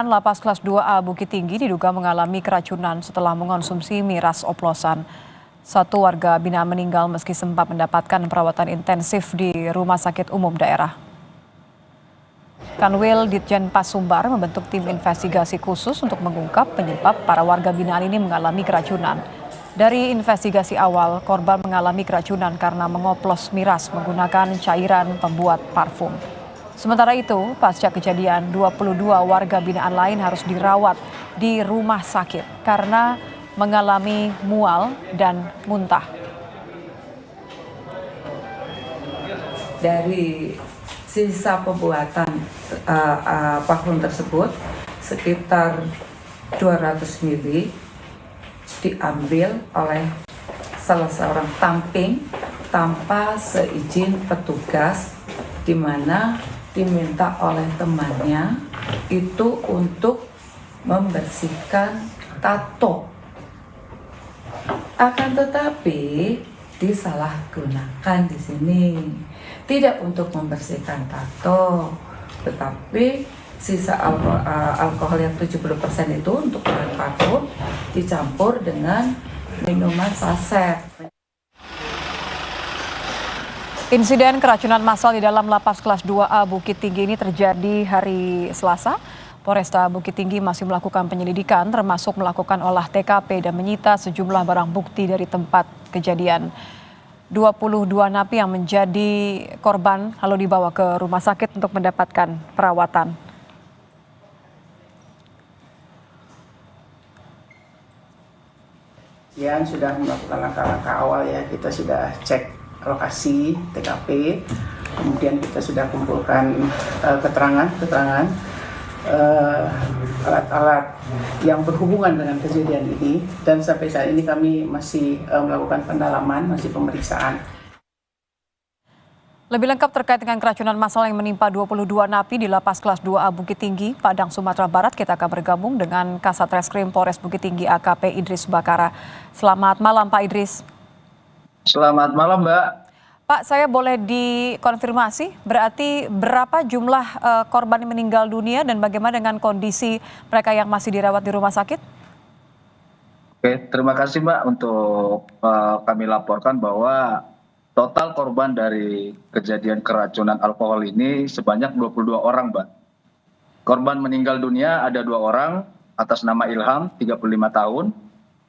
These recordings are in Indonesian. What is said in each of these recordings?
Lapas kelas 2A Bukit Tinggi diduga mengalami keracunan setelah mengonsumsi miras oplosan. Satu warga binaan meninggal meski sempat mendapatkan perawatan intensif di Rumah Sakit Umum Daerah. Kanwil Ditjen Pas Sumbar membentuk tim investigasi khusus untuk mengungkap penyebab para warga binaan ini mengalami keracunan. Dari investigasi awal, korban mengalami keracunan karena mengoplos miras menggunakan cairan pembuat parfum. Sementara itu, pasca kejadian, 22 warga binaan lain harus dirawat di rumah sakit karena mengalami mual dan muntah. Dari sisa pembuatan parfum tersebut, sekitar 200 ml diambil oleh salah seorang tamping tanpa seizin petugas, di mana diminta oleh temannya itu untuk membersihkan tato. Akan tetapi disalahgunakan di sini. Tidak untuk membersihkan tato, tetapi sisa alkohol yang 70% itu untuk bahan parfum dicampur dengan minuman saset. Insiden keracunan massal di dalam lapas kelas 2A Bukit Tinggi ini terjadi hari Selasa. Polresta Bukit Tinggi masih melakukan penyelidikan termasuk melakukan olah TKP dan menyita sejumlah barang bukti dari tempat kejadian. 22 napi yang menjadi korban lalu dibawa ke rumah sakit untuk mendapatkan perawatan. Yang sudah melakukan langkah-langkah awal ya, kita sudah cek lokasi TKP, kemudian kita sudah kumpulkan keterangan alat-alat yang berhubungan dengan kejadian ini, dan sampai saat ini kami masih melakukan pendalaman, masih pemeriksaan. Lebih lengkap terkait dengan keracunan massal yang menimpa 22 napi di Lapas Kelas 2A Bukit Tinggi, Padang, Sumatera Barat, kita akan bergabung dengan Kasat Reskrim Polres Bukit Tinggi AKP Idris Bakara. Selamat malam Pak Idris. Selamat malam, Mbak. Pak, saya boleh dikonfirmasi berarti berapa jumlah korban yang meninggal dunia dan bagaimana dengan kondisi mereka yang masih dirawat di rumah sakit? Oke, terima kasih Mbak untuk kami laporkan bahwa total korban dari kejadian keracunan alkohol ini sebanyak 22 orang, Mbak. Korban meninggal dunia ada 2 orang atas nama Ilham, 35 tahun.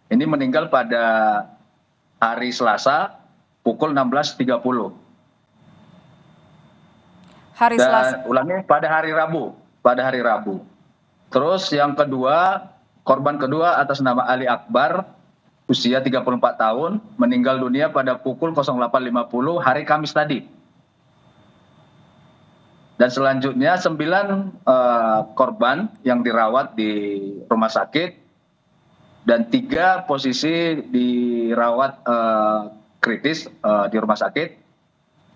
Ini meninggal pada hari Selasa pukul 16.30. Hari Selasa. Dan ulangi pada hari Rabu. Terus yang kedua, korban kedua atas nama Ali Akbar, usia 34 tahun, meninggal dunia pada pukul 08.50 hari Kamis tadi. Dan selanjutnya 9 korban yang dirawat di rumah sakit dan 3 posisi dirawat kritis di rumah sakit,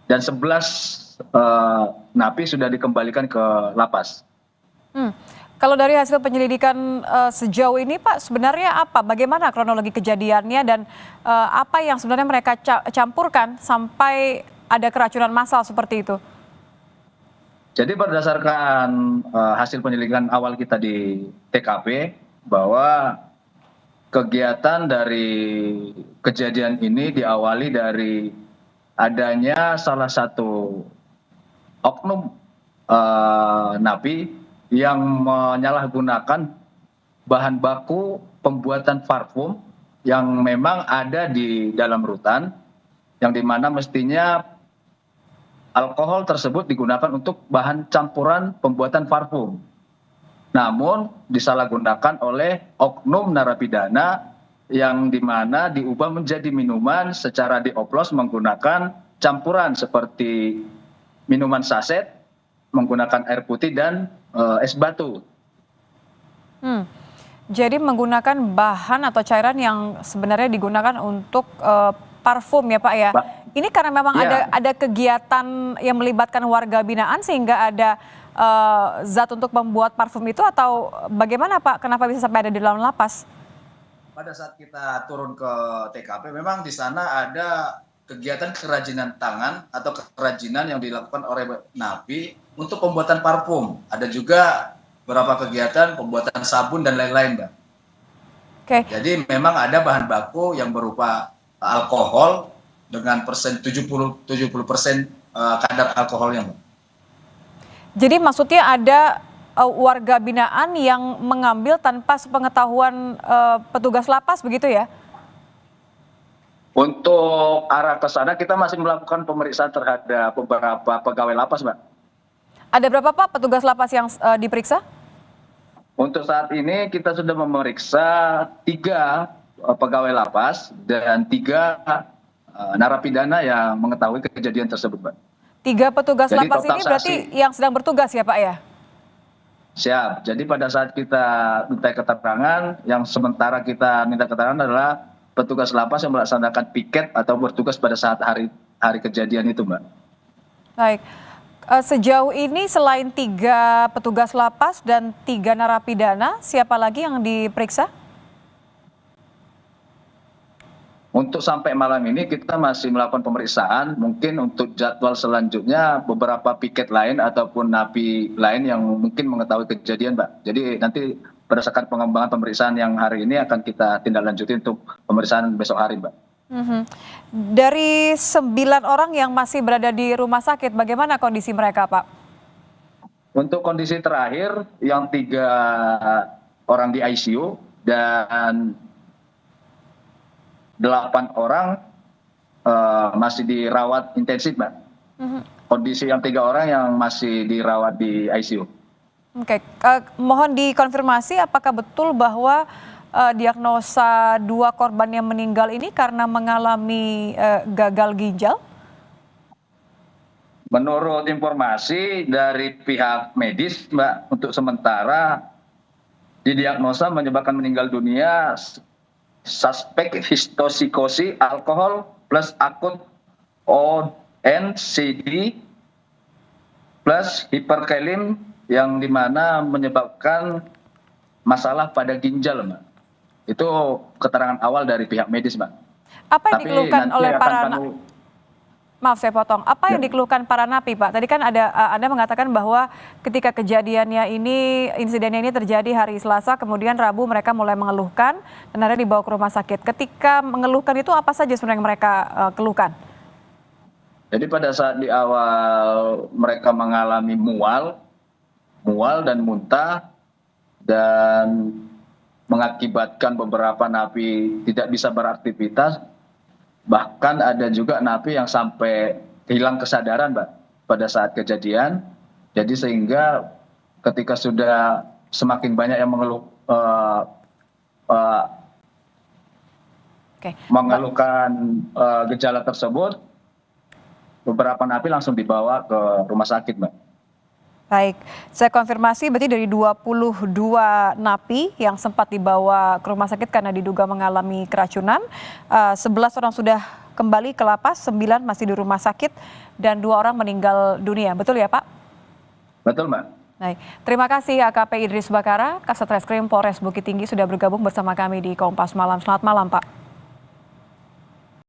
dan 11 napi sudah dikembalikan ke lapas. Kalau dari hasil penyelidikan sejauh ini Pak, sebenarnya apa? Bagaimana kronologi kejadiannya dan apa yang sebenarnya mereka campurkan sampai ada keracunan massal seperti itu? Jadi berdasarkan hasil penyelidikan awal kita di TKP, bahwa kegiatan dari kejadian ini diawali dari adanya salah satu oknum napi yang menyalahgunakan bahan baku pembuatan parfum yang memang ada di dalam rutan, yang dimana mestinya alkohol tersebut digunakan untuk bahan campuran pembuatan parfum. Namun disalahgunakan oleh oknum narapidana yang dimana diubah menjadi minuman secara dioplos menggunakan campuran seperti minuman saset, menggunakan air putih dan es batu. Jadi menggunakan bahan atau cairan yang sebenarnya digunakan untuk parfum ya Pak ya. Ini karena memang ada kegiatan yang melibatkan warga binaan sehingga ada zat untuk membuat parfum itu, atau bagaimana Pak? Kenapa bisa sampai ada di dalam lapas? Pada saat kita turun ke TKP, memang di sana ada kegiatan kerajinan tangan atau kerajinan yang dilakukan oleh napi untuk pembuatan parfum. Ada juga beberapa kegiatan pembuatan sabun dan lain-lain, Mbak. Oke, Jadi memang ada bahan baku yang berupa alkohol dengan persen 70% kadar alkoholnya, Mbak. jadi maksudnya ada warga binaan yang mengambil tanpa sepengetahuan petugas lapas begitu ya? Untuk arah ke sana kita masih melakukan pemeriksaan terhadap beberapa pegawai lapas, Mbak. Ada berapa Pak petugas lapas yang diperiksa? Untuk saat ini kita sudah memeriksa 3 pegawai lapas dan 3 narapidana yang mengetahui kejadian tersebut, Mbak. 3 petugas Jadi lapas total ini berarti saksi. yang sedang bertugas ya Pak ya? Siap. Jadi pada saat kita minta keterangan, yang sementara kita minta keterangan adalah petugas lapas yang melaksanakan piket atau bertugas pada saat hari kejadian itu, Mbak. Baik. Sejauh ini selain 3 petugas lapas dan 3 narapidana, siapa lagi yang diperiksa? Untuk sampai malam ini kita masih melakukan pemeriksaan. Mungkin untuk jadwal selanjutnya beberapa piket lain ataupun napi lain yang mungkin mengetahui kejadian, Mbak. Jadi nanti berdasarkan pengembangan pemeriksaan yang hari ini akan kita tindak lanjuti untuk pemeriksaan besok hari, Mbak. Mhm. Dari 9 orang yang masih berada di rumah sakit, bagaimana kondisi mereka Pak? Untuk kondisi terakhir yang 3 orang di ICU dan 8 orang masih dirawat intensif, Mbak. Mhm. Kondisi yang 3 orang yang masih dirawat di ICU. Oke, mohon dikonfirmasi apakah betul bahwa diagnosa 2 korban yang meninggal ini karena mengalami gagal ginjal? Menurut informasi dari pihak medis, Mbak, untuk sementara didiagnosa menyebabkan meninggal dunia suspek histosikosi alkohol plus akut ONCD plus hiperkalim yang dimana menyebabkan masalah pada ginjal, Mbak. Itu keterangan awal dari pihak medis, Mbak. Apa yang Tapi dikeluhkan nanti oleh akan para Maaf saya potong. Apa yang Ya. dikeluhkan para napi, Pak? Tadi kan Anda mengatakan bahwa ketika kejadiannya ini, insidennya ini terjadi hari Selasa, kemudian Rabu mereka mulai mengeluhkan dan akhirnya dibawa ke rumah sakit. Ketika mengeluhkan itu apa saja sebenarnya yang mereka keluhkan? Jadi pada saat di awal mereka mengalami mual dan muntah dan mengakibatkan beberapa napi tidak bisa beraktivitas. Bahkan ada juga napi yang sampai hilang kesadaran, Mbak, pada saat kejadian. Jadi sehingga ketika sudah semakin banyak yang mengeluhkan gejala tersebut, beberapa napi langsung dibawa ke rumah sakit, Mbak. Baik, saya konfirmasi berarti dari 22 napi yang sempat dibawa ke rumah sakit karena diduga mengalami keracunan, 11 orang sudah kembali ke lapas, 9 masih di rumah sakit, dan 2 orang meninggal dunia. Betul ya Pak? Betul, Mbak. Baik, terima kasih AKP Idris Bakara, Kasat Reskrim Polres Bukit Tinggi sudah bergabung bersama kami di Kompas Malam. Selamat malam Pak.